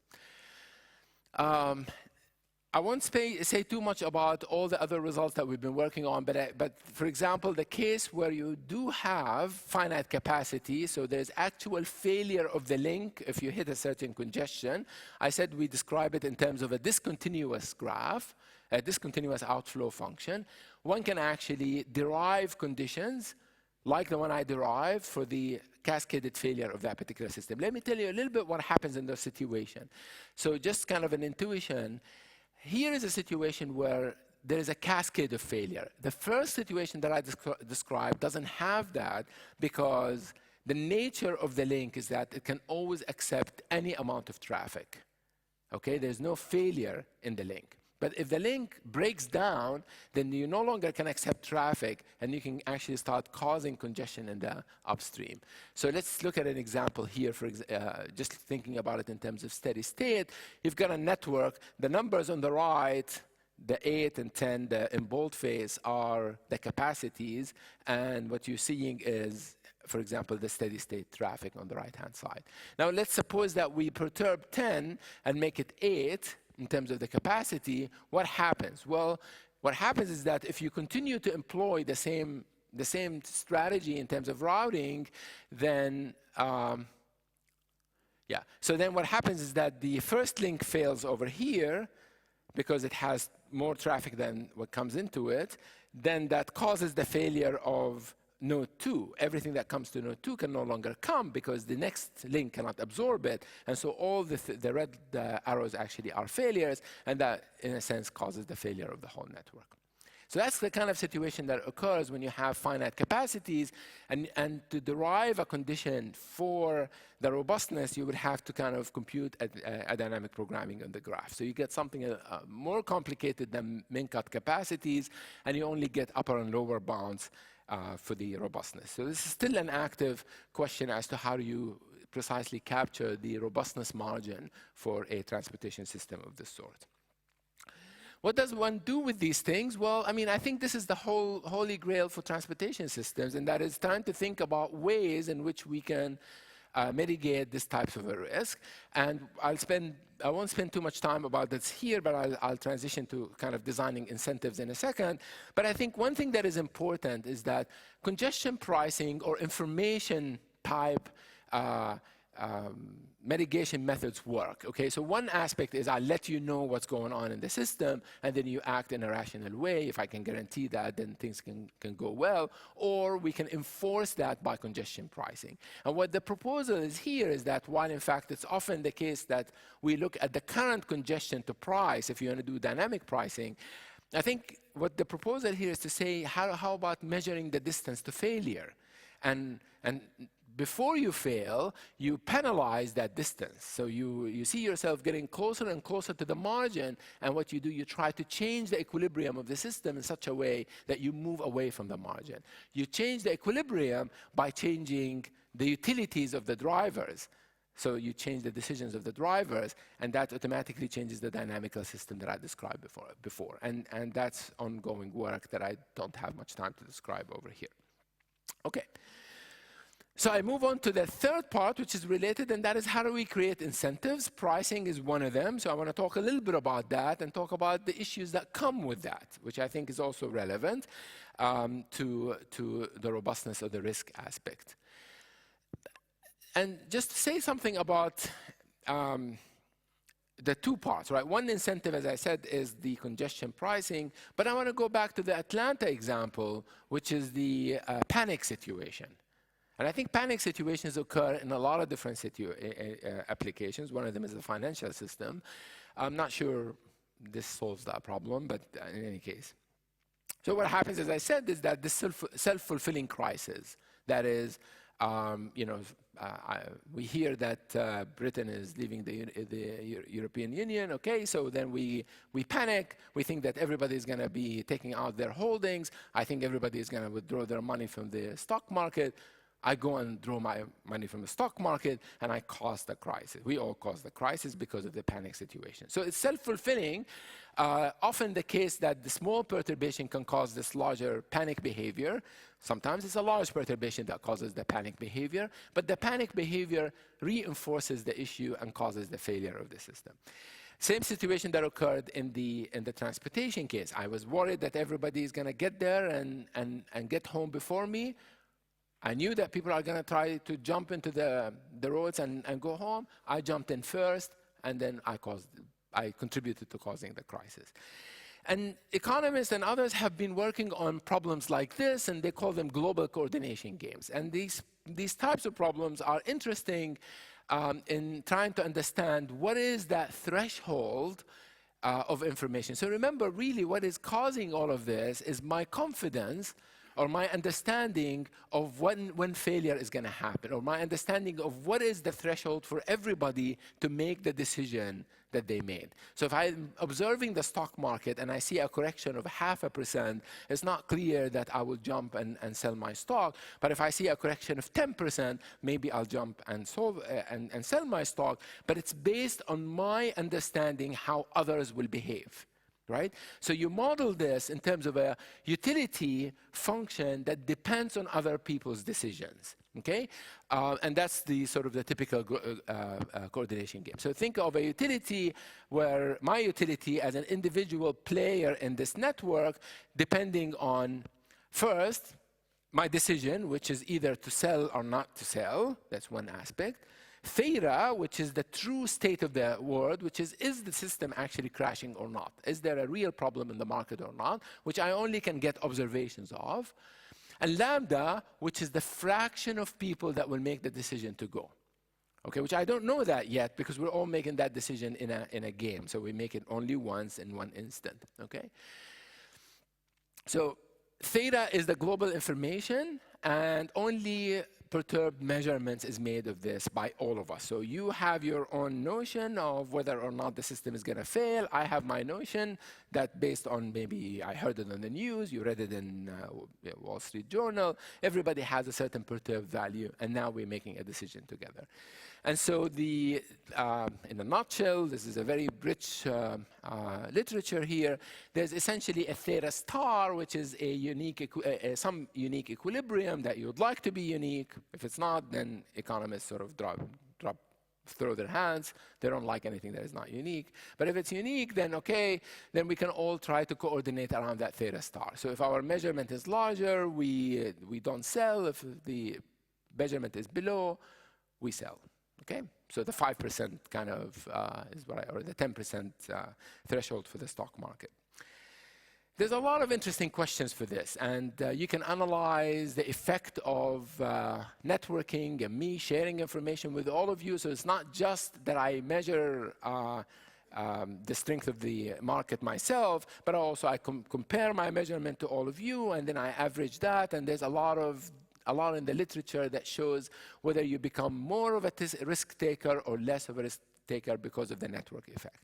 I won't say too much about all the other results that we've been working on, but for example, the case where you do have finite capacity, so there's actual failure of the link if you hit a certain congestion. I said we describe it in terms of a discontinuous graph, a discontinuous outflow function. One can actually derive conditions like the one I derived for the cascaded failure of that particular system. Let me tell you a little bit what happens in those situations. So just kind of an intuition. Here is a situation where there is a cascade of failure. The first situation that I described doesn't have that, because the nature of the link is that it can always accept any amount of traffic. Okay, there's no failure in the link. But if the link breaks down, then you no longer can accept traffic, and you can actually start causing congestion in the upstream. So let's look at an example here, for just thinking about it in terms of steady state. You've got a network. The numbers on the right, the 8 and 10, the in boldface, are the capacities, and what you're seeing is, for example, the steady state traffic on the right-hand side. Now let's suppose that we perturb 10 and make it 8, in terms of the capacity. What happens? Well, what happens is that if you continue to employ the same strategy in terms of routing, then so then what happens is that the first link fails over here because it has more traffic than what comes into it. Then that causes the failure of node 2. Everything that comes to node 2 can no longer come because the next link cannot absorb it. And so all the red arrows actually are failures, and that, in a sense, causes the failure of the whole network. So that's the kind of situation that occurs when you have finite capacities. And to derive a condition for the robustness, you would have to kind of compute a dynamic programming on the graph. So you get something more complicated than min-cut capacities, and you only get upper and lower bounds for the robustness. So this is still an active question as to how do you precisely capture the robustness margin for a transportation system of this sort. What does one do with these things? Well, I mean, I think this is the whole holy grail for transportation systems, and that is trying to think about ways in which we can mitigate this type of a risk. And I won't spend too much time about this here, but I'll transition to kind of designing incentives in a second. But I think one thing that is important is that congestion pricing or information type mitigation methods work. Okay, so one aspect is I let you know what's going on in the system, and then you act in a rational way. If I can guarantee that, then things can go well. Or we can enforce that by congestion pricing. And what the proposal is here is that while in fact it's often the case that we look at the current congestion to price, if you want to do dynamic pricing, I think what the proposal here is to say, how about measuring the distance to failure? And before you fail, you penalize that distance. So you see yourself getting closer and closer to the margin, and what you do, you try to change the equilibrium of the system in such a way that you move away from the margin. You change the equilibrium by changing the utilities of the drivers. So you change the decisions of the drivers, and that automatically changes the dynamical system that I described before. And that's ongoing work that I don't have much time to describe over here. Okay. So I move on to the third part, which is related, and that is how do we create incentives? Pricing is one of them, so I want to talk a little bit about that and talk about the issues that come with that, which I think is also relevant to the robustness of the risk aspect. And just to say something about the two parts, right? One incentive, as I said, is the congestion pricing, but I want to go back to the Atlanta example, which is the panic situation. And I think panic situations occur in a lot of different applications. One of them is the financial system. I'm not sure this solves that problem, but in any case. So what happens, as I said, is that this self-fulfilling crisis, that is, we hear that Britain is leaving the European Union. Okay, so then we panic. We think that everybody is going to be taking out their holdings. I think everybody is going to withdraw their money from the stock market. I go and draw my money from the stock market, and I cause the crisis. We all cause the crisis because of the panic situation. So it's self-fulfilling. Often the case that the small perturbation can cause this larger panic behavior. Sometimes it's a large perturbation that causes the panic behavior, but the panic behavior reinforces the issue and causes the failure of the system. Same situation that occurred in the transportation case. I was worried that everybody is going to get there and get home before me. I knew that people are going to try to jump into the roads and go home. I jumped in first, and then I contributed to causing the crisis. And economists and others have been working on problems like this, and they call them global coordination games. And these types of problems are interesting in trying to understand what is that threshold of information. So remember, really, what is causing all of this is my confidence or my understanding of when failure is going to happen, or my understanding of what is the threshold for everybody to make the decision that they made. So if I'm observing the stock market and I see a correction of 0.5%, it's not clear that I will jump and sell my stock. But if I see a correction of 10%, maybe I'll jump and sell my stock. But it's based on my understanding how others will behave. Right? So you model this in terms of a utility function that depends on other people's decisions. Okay? And that's the sort of the typical coordination game. So think of a utility where my utility as an individual player in this network, depending on, first, my decision, which is either to sell or not to sell. That's one aspect. Theta, which is the true state of the world, which is the system actually crashing or not? Is there a real problem in the market or not? Which I only can get observations of. And lambda, which is the fraction of people that will make the decision to go. Okay, which I don't know that yet because we're all making that decision in a game. So we make it only once in one instant. Okay? So theta is the global information, and only perturbed measurements is made of this by all of us. So you have your own notion of whether or not the system is going to fail. I have my notion that based on maybe I heard it on the news, you read it in Wall Street Journal. Everybody has a certain perturbed value, and now we're making a decision together. And so in a nutshell, this is a very rich literature here. There's essentially a theta star, which is a unique, some unique equilibrium that you would like to be unique. If it's not, then economists sort of throw their hands. They don't like anything that is not unique. But if it's unique, then okay, then we can all try to coordinate around that theta star. So if our measurement is larger, we don't sell. If the measurement is below, we sell. Okay, so the 5% kind of is what or the 10% threshold for the stock market. There's a lot of interesting questions for this, and you can analyze the effect of networking and me sharing information with all of you. So it's not just that I measure the strength of the market myself, but also I compare my measurement to all of you, and then I average that. And there's a lot in the literature that shows whether you become more of a risk taker or less of a risk taker because of the network effect.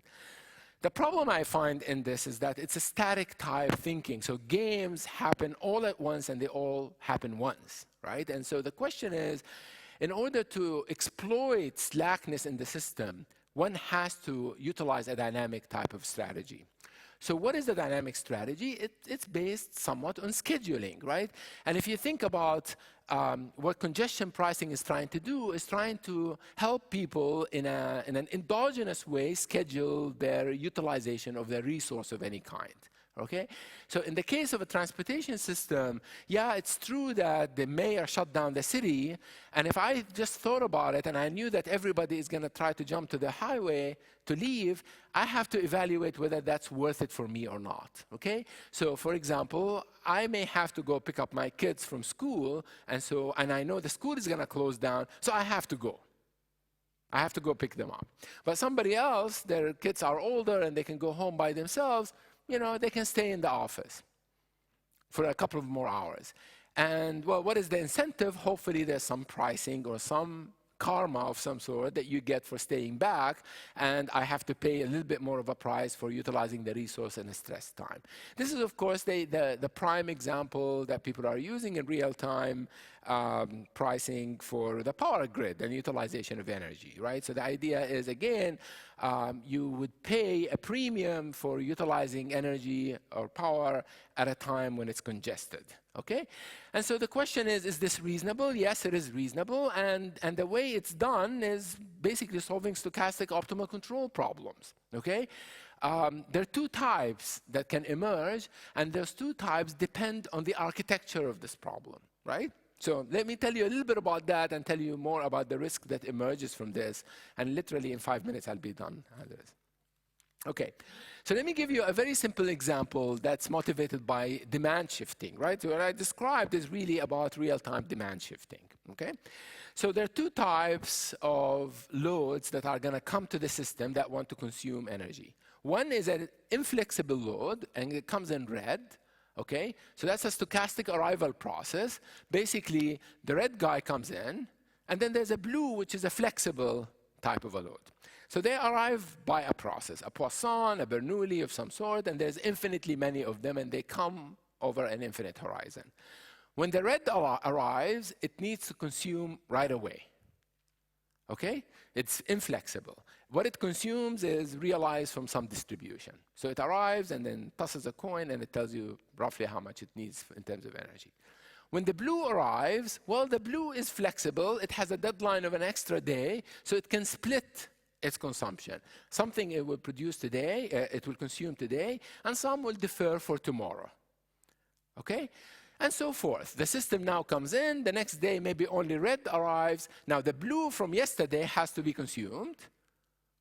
The problem I find in this is that it's a static type thinking. So games happen all at once and they all happen once, right? And so the question is, in order to exploit slackness in the system, one has to utilize a dynamic type of strategy. So what is the dynamic strategy? It's based somewhat on scheduling, right? And if you think about what congestion pricing is trying to do, is trying to help people in an endogenous way schedule their utilization of their resource of any kind. Okay? So in the case of a transportation system, yeah, it's true that the mayor shut down the city, and if I just thought about it and I knew that everybody is going to try to jump to the highway to leave, I have to evaluate whether that's worth it for me or not. Okay? So for example, I may have to go pick up my kids from school, and I know the school is going to close down, so I have to go. I have to go pick them up. But somebody else, their kids are older and they can go home by themselves, you know, they can stay in the office for a couple of more hours. And well, what is the incentive? Hopefully there's some pricing or some karma of some sort that you get for staying back, and I have to pay a little bit more of a price for utilizing the resource in a stress time. This is, of course, the prime example that people are using in real-time pricing for the power grid and utilization of energy, right? So the idea is, again, you would pay a premium for utilizing energy or power at a time when it's congested, okay? And so the question is this reasonable? Yes, it is reasonable, and the way it's done is basically solving stochastic optimal control problems, okay? There are two types that can emerge, and those two types depend on the architecture of this problem, right? So let me tell you a little bit about that and tell you more about the risk that emerges from this. And literally in 5 minutes, I'll be done. Okay, so let me give you a very simple example that's motivated by demand shifting, right? So what I described is really about real-time demand shifting, okay? So there are two types of loads that are going to come to the system that want to consume energy. One is an inflexible load, and it comes in red. Okay, so that's a stochastic arrival process. Basically, the red guy comes in, and then there's a blue, which is a flexible type of a load. So they arrive by a process, a Poisson, a Bernoulli of some sort, and there's infinitely many of them, and they come over an infinite horizon. When the red arrives, it needs to consume right away. Okay? It's inflexible. What it consumes is realized from some distribution. So it arrives and then tosses a coin, and it tells you roughly how much it needs in terms of energy. When the blue arrives, well, the blue is flexible. It has a deadline of an extra day, so it can split its consumption. Something it will produce today, it will consume today, and some will defer for tomorrow. Okay? And so forth. The system now comes in. The next day, maybe only red arrives. Now, the blue from yesterday has to be consumed,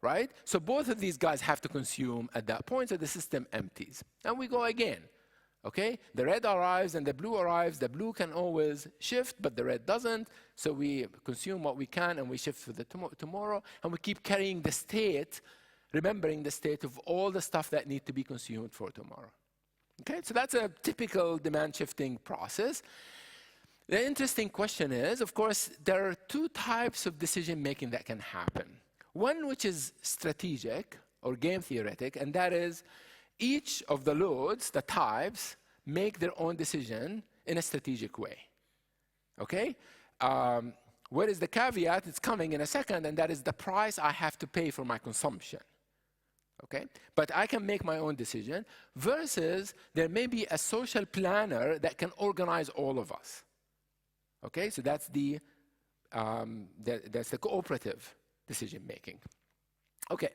right? So both of these guys have to consume at that point, so the system empties. And we go again, okay? The red arrives and the blue arrives. The blue can always shift, but the red doesn't. So we consume what we can, and we shift for the tomorrow. And we keep carrying the state, remembering the state of all the stuff that need to be consumed for tomorrow. Okay, so that's a typical demand shifting process. The interesting question is, of course, there are two types of decision making that can happen. One which is strategic or game theoretic, and that is each of the loads, the types, make their own decision in a strategic way. Okay? Where is the caveat? It's coming in a second, and that is the price I have to pay for my consumption. Okay? But I can make my own decision, versus there may be a social planner that can organize all of us. Okay? So that's the cooperative decision making. Okay.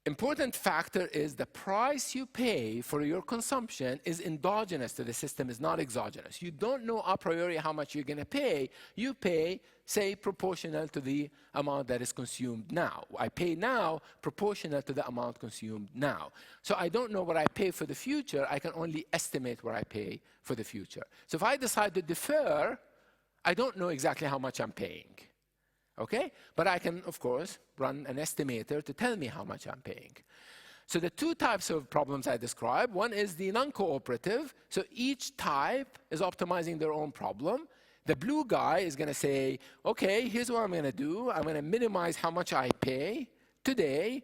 Important factor is the price you pay for your consumption is endogenous to the system, is not exogenous. You don't know a priori how much you're going to pay. You pay, say, proportional to the amount that is consumed now. I pay now proportional to the amount consumed now. So I don't know what I pay for the future. I can only estimate what I pay for the future. So if I decide to defer, I don't know exactly how much I'm paying. Okay? But I can, of course, run an estimator to tell me how much I'm paying. So the two types of problems I described, one is the non-cooperative. So each type is optimizing their own problem. The blue guy is going to say, okay, here's what I'm going to do. I'm going to minimize how much I pay today,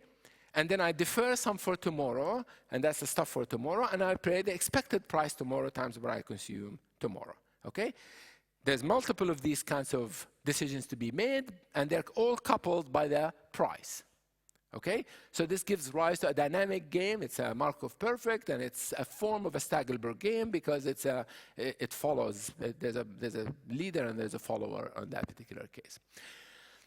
and then I defer some for tomorrow, and that's the stuff for tomorrow, and I pay the expected price tomorrow times what I consume tomorrow. Okay? There's multiple of these kinds of decisions to be made, and they're all coupled by the price. Okay? So this gives rise to a dynamic game. It's a Markov perfect, and it's a form of a Stagelberg game because it follows. There's a leader and there's a follower on that particular case.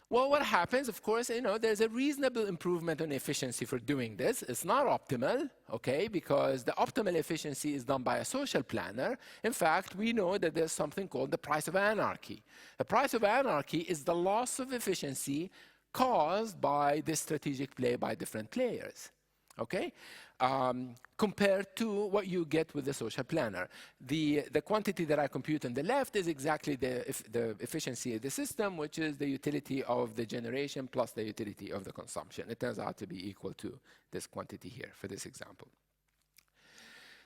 Well, what happens, of course, there's a reasonable improvement in efficiency for doing this. It's not optimal, okay, because the optimal efficiency is done by a social planner. In fact, we know that there's something called the price of anarchy. The price of anarchy is the loss of efficiency caused by this strategic play by different players, okay, compared to what you get with the social planner. The quantity that I compute on the left is exactly the efficiency of the system, which is the utility of the generation plus the utility of the consumption. It turns out to be equal to this quantity here for this example.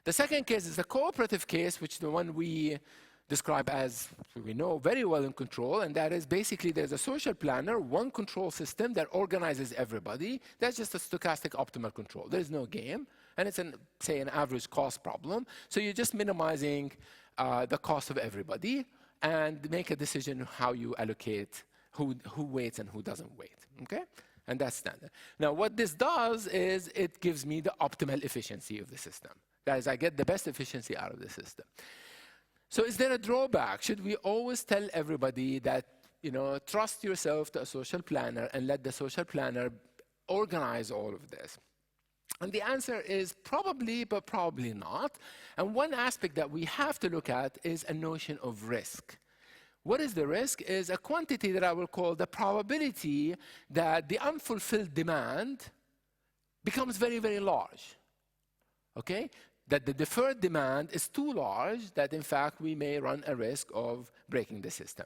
The second case is the cooperative case, which is the one we describe as, we know, very well in control, and that is basically there's a social planner, one control system that organizes everybody. That's just a stochastic optimal control. There's no game, and it's, say, an average cost problem. So you're just minimizing the cost of everybody and make a decision how you allocate who waits and who doesn't wait, okay? And that's standard. Now, what this does is it gives me the optimal efficiency of the system. That is, I get the best efficiency out of the system. So is there a drawback? Should we always tell everybody that, trust yourself to a social planner and let the social planner organize all of this? And the answer is probably, but probably not. And one aspect that we have to look at is a notion of risk. What is the risk? Is a quantity that I will call the probability that the unfulfilled demand becomes very, very large. Okay? That the deferred demand is too large, that in fact we may run a risk of breaking the system.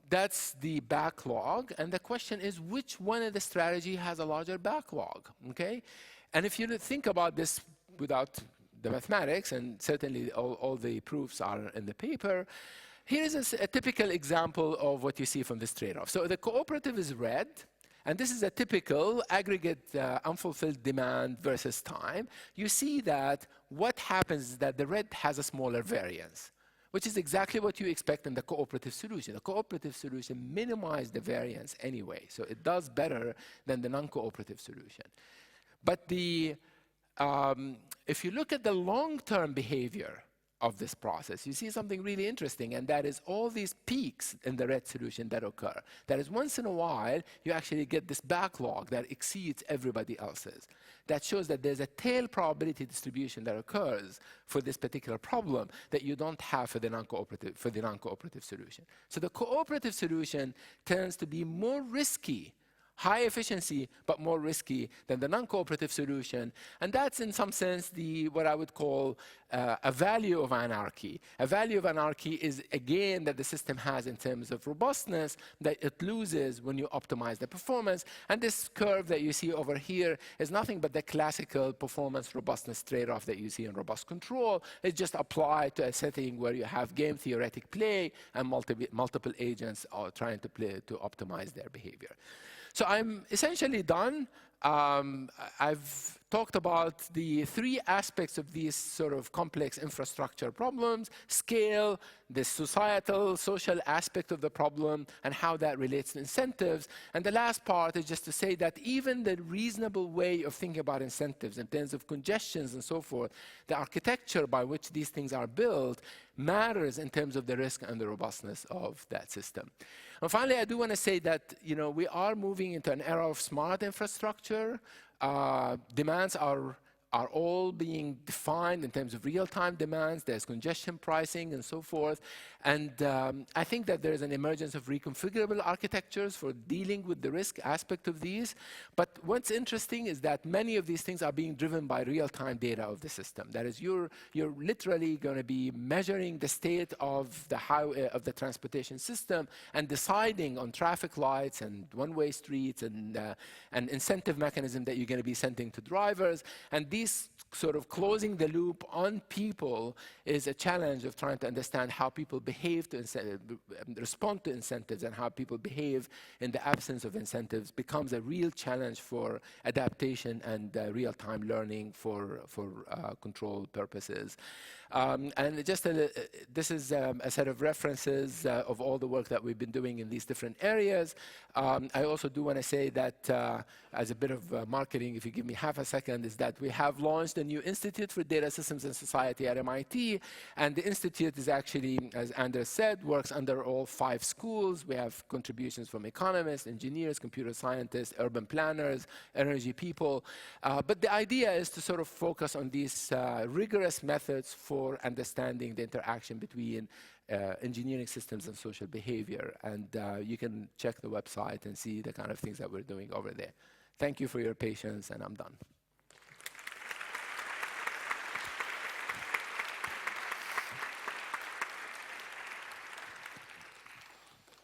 That's the backlog, and the question is which one of the strategy has a larger backlog, okay? And if you think about this without the mathematics, and certainly all the proofs are in the paper, here is a typical example of what you see from this trade-off. So the cooperative is red, and this is a typical aggregate unfulfilled demand versus time. You see that what happens is that the red has a smaller variance, which is exactly what you expect in the cooperative solution. The cooperative solution minimizes the variance anyway, so it does better than the non-cooperative solution. But if you look at the long-term behavior of this process, you see something really interesting, and that is all these peaks in the red solution that occur. That is, once in a while, you actually get this backlog that exceeds everybody else's. That shows that there's a tail probability distribution that occurs for this particular problem that you don't have for the non-cooperative solution. So the cooperative solution tends to be more risky, high efficiency, but more risky than the non-cooperative solution. And that's, in some sense, what I would call a value of anarchy. A value of anarchy is, again, that the system has in terms of robustness that it loses when you optimize the performance. And this curve that you see over here is nothing but the classical performance robustness trade-off that you see in robust control. It's just applied to a setting where you have game theoretic play and multiple agents are trying to play to optimize their behavior. So I'm essentially done. I've talked about the three aspects of these sort of complex infrastructure problems: scale, the societal, social aspect of the problem, and how that relates to incentives. And the last part is just to say that even the reasonable way of thinking about incentives in terms of congestions and so forth, the architecture by which these things are built matters in terms of the risk and the robustness of that system. And finally, I do want to say that we are moving into an era of smart infrastructure. Demands are all being defined in terms of real-time demands. There's congestion pricing and so forth. And I think that there is an emergence of reconfigurable architectures for dealing with the risk aspect of these. But what's interesting is that many of these things are being driven by real-time data of the system. That is, you're literally going to be measuring the state of the highway, of the transportation system, and deciding on traffic lights and one-way streets and an incentive mechanism that you're going to be sending to drivers. And these sort of closing the loop on people is a challenge of trying to understand how people behave to respond to incentives, and how people behave in the absence of incentives becomes a real challenge for adaptation and real-time learning for control purposes. And just this is a set of references of all the work that we've been doing in these different areas. I also do want to say that as a bit of marketing, if you give me half a second, is that we have launched a new Institute for Data Systems and Society at MIT. And the Institute is actually, as Anders said, works under all 5 schools. We have contributions from economists, engineers, computer scientists, urban planners, energy people. But the idea is to sort of focus on these rigorous methods for understanding the interaction between engineering systems and social behavior. And you can check the website and see the kind of things that we're doing over there. Thank you for your patience, and I'm done.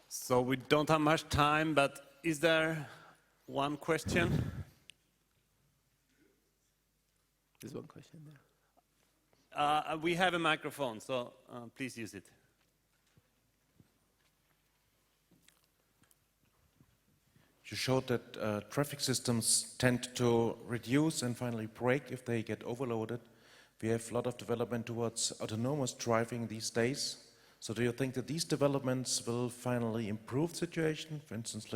So we don't have much time, but is there one question? There's one question there. We have a microphone, so please use it. You showed that traffic systems tend to reduce and finally break if they get overloaded. We have a lot of development towards autonomous driving these days. So do you think that these developments will finally improve the situation? For instance,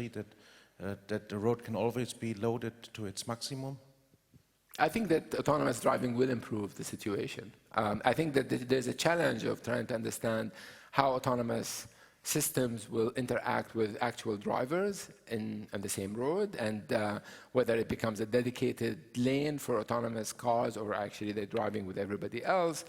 that the road can always be loaded to its maximum? I think that autonomous driving will improve the situation. I think that there's a challenge of trying to understand how autonomous systems will interact with actual drivers on the same road, and whether it becomes a dedicated lane for autonomous cars or actually they're driving with everybody else.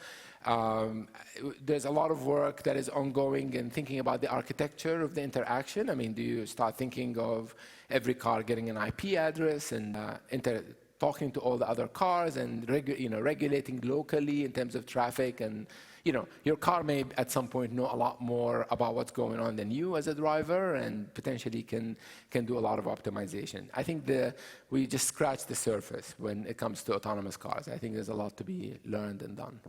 There's a lot of work that is ongoing in thinking about the architecture of the interaction. I mean, do you start thinking of every car getting an IP address and talking to all the other cars and regulating locally in terms of traffic? And your car may at some point know a lot more about what's going on than you as a driver, and potentially can do a lot of optimization. I think we just scratched the surface when it comes to autonomous cars. I think there's a lot to be learned and done.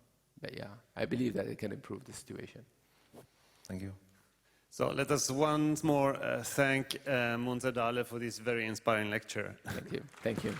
But yeah, I believe that it can improve the situation. Thank you. So let us once more thank Munzer Dale for this very inspiring lecture. Thank you. Thank you.